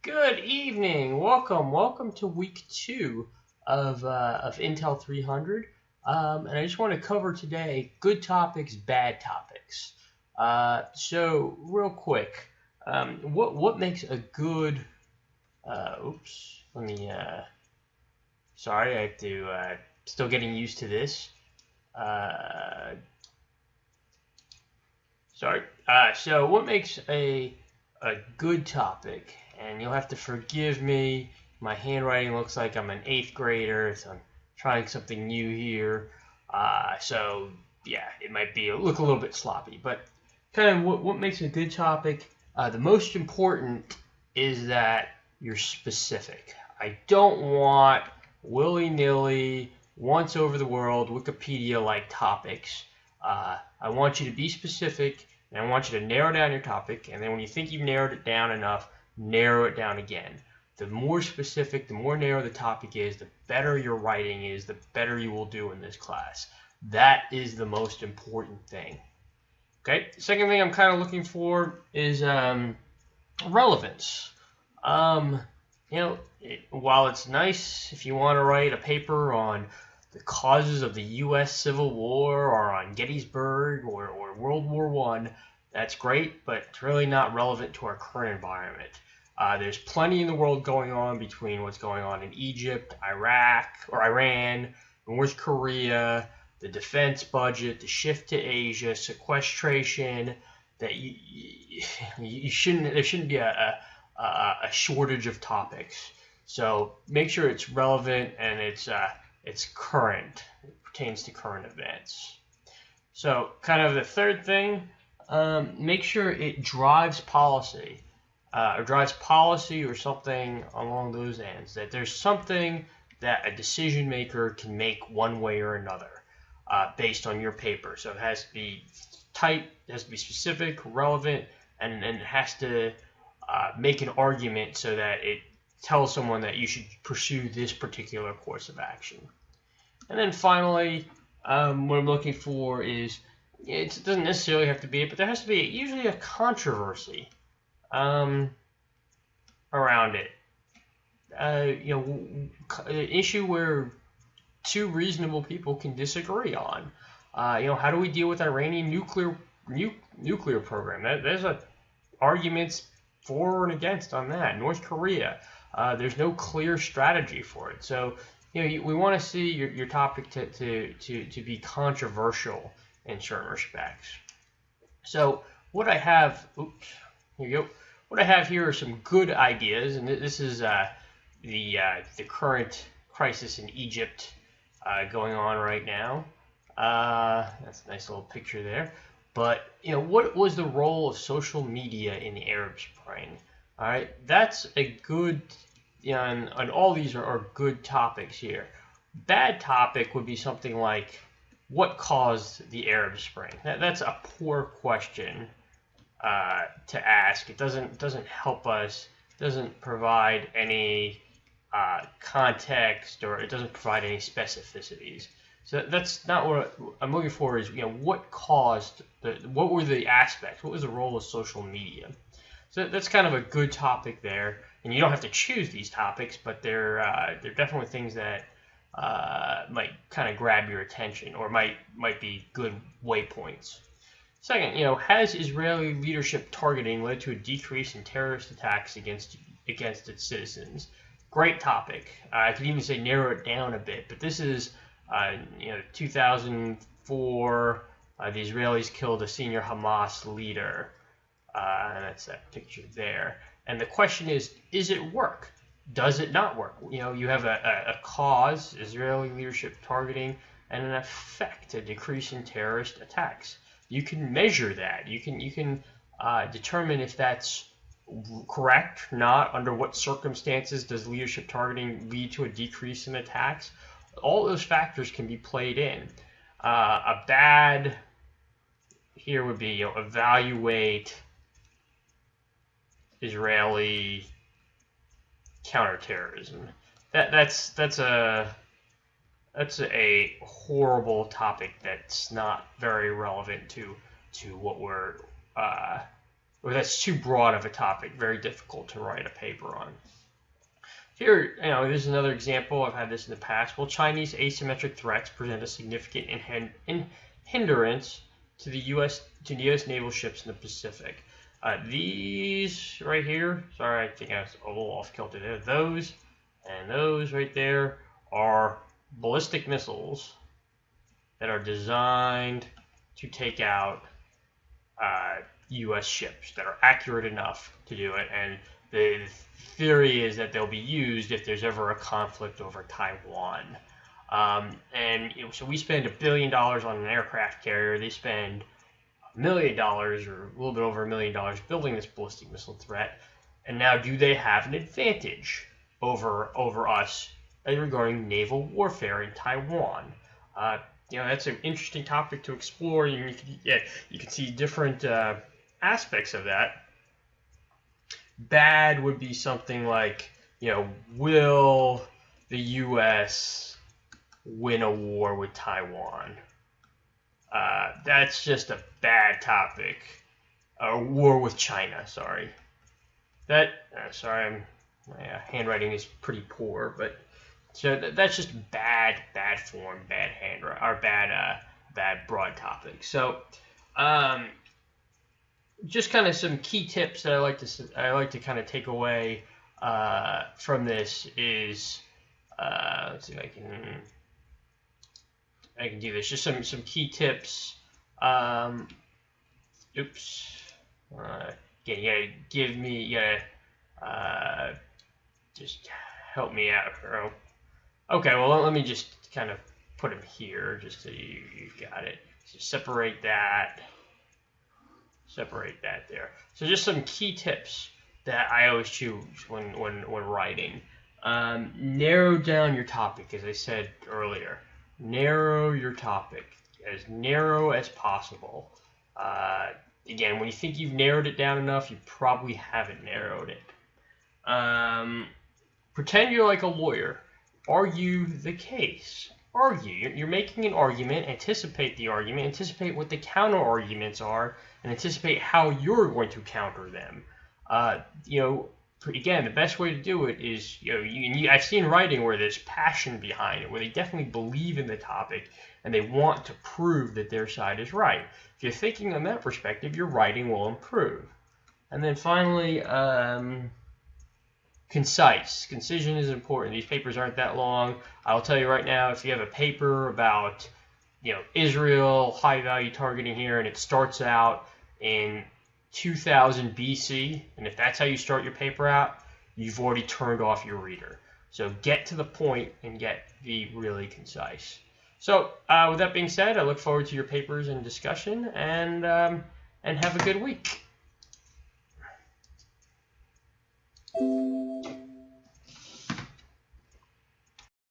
Good evening. Welcome to week 2 of Intel 300. And I just want to cover today good topics, bad topics. So real quick, what makes a good? Oops. Let me. Sorry, I have to. Still getting used to this. Sorry. So what makes a good topic? And you'll have to forgive me. My handwriting looks like I'm an 8th grader, so I'm trying something new here. So yeah, it might look a little bit sloppy, but kind of what makes a good topic. The most important is that you're specific. I don't want willy-nilly, once over the world, Wikipedia-like topics. I want you to be specific, and I want you to narrow down your topic, and then when you think you've narrowed it down enough, narrow it down again. The more specific, the more narrow the topic is, the better your writing is, the better you will do in this class. That is the most important thing. Okay, second thing I'm kind of looking for is relevance. While it's nice if you want to write a paper on the causes of the U.S. Civil War or on Gettysburg or World War I, that's great, but it's really not relevant to our current environment. There's plenty in the world going on between what's going on in Egypt, Iraq, or Iran, North Korea, the defense budget, the shift to Asia, sequestration, that there shouldn't be a shortage of topics. So make sure it's relevant and it's current. It pertains to current events. So kind of the third thing, make sure it drives policy. Or something along those ends, that there's something that a decision maker can make one way or another based on your paper. So it has to be tight, it has to be specific, relevant, and it has to make an argument so that it tells someone that you should pursue this particular course of action. And then finally, what I'm looking for is, it doesn't necessarily have to be it, but there has to be usually a controversy around it. An issue where two reasonable people can disagree on. How do we deal with Iranian nuclear program? There's arguments for and against on that. North Korea, there's no clear strategy for it. So we want to see your topic to be controversial in certain respects. So what I have, here you go. What I have here are some good ideas, and this is the current crisis in Egypt going on right now. That's a nice little picture there. But what was the role of social media in the Arab Spring? All right, that's a good, and all these are good topics here. Bad topic would be something like, what caused the Arab Spring? That's a poor question to ask. It doesn't help us. Doesn't provide any context, or it doesn't provide any specificities. So that's not what I'm looking for. Is what caused what were the aspects? What was the role of social media? So that's kind of a good topic there. And you don't have to choose these topics, but they're definitely things that might kind of grab your attention, or might be good waypoints. Second, has Israeli leadership targeting led to a decrease in terrorist attacks against its citizens? Great topic. I could even say narrow it down a bit, but this is 2004. The Israelis killed a senior Hamas leader, and that's that picture there. And the question is it work? Does it not work? You have a cause, Israeli leadership targeting, and an effect, a decrease in terrorist attacks. You can measure that. You can determine if that's correct, not. Under what circumstances does leadership targeting lead to a decrease in attacks? All those factors can be played in. A bad here would be evaluate Israeli counterterrorism. That's a horrible topic that's not very relevant to what we're or that's too broad of a topic, very difficult to write a paper on. Here, this is another example. I've had this in the past. Well, Chinese asymmetric threats present a significant hindrance to the U.S. naval ships in the Pacific. These right here, sorry, I think I was a little off kilter there. Those and those right there are ballistic missiles that are designed to take out U.S. ships that are accurate enough to do it. And the theory is that they'll be used if there's ever a conflict over Taiwan. So we spend $1 billion on an aircraft carrier. They spend $1 million, or a little bit over $1 million, building this ballistic missile threat. And now, do they have an advantage over us regarding naval warfare in Taiwan? That's an interesting topic to explore. You can see different aspects of that. Bad would be something like, will the U.S. win a war with Taiwan? That's just a bad topic. A war with China, sorry. My handwriting is pretty poor, but so that's just bad form, bad handwriting, or bad broad topic. So, just kind of some key tips that I like to kind of take away from this is, let's see if I can do this. Just some key tips. Again, just help me out. Okay, well, let me just kind of put them here, just so you got it. So separate that there. So just some key tips that I always choose when writing. Narrow down your topic, as I said earlier. Narrow your topic as narrow as possible. Again, when you think you've narrowed it down enough, you probably haven't narrowed it. Pretend you're like a lawyer. Argue the case. Argue. You're making an argument. Anticipate the argument. Anticipate what the counter arguments are, and anticipate how you're going to counter them. Again, the best way to do it is, I've seen writing where there's passion behind it, where they definitely believe in the topic and they want to prove that their side is right. If you're thinking on that perspective, your writing will improve. And then finally, concise. Concision is important. These papers aren't that long. I'll tell you right now, if you have a paper about, Israel, high value targeting here, and it starts out in 2000 BC, and if that's how you start your paper out, you've already turned off your reader. So get to the point and be really concise. So with that being said, I look forward to your papers and discussion, and have a good week.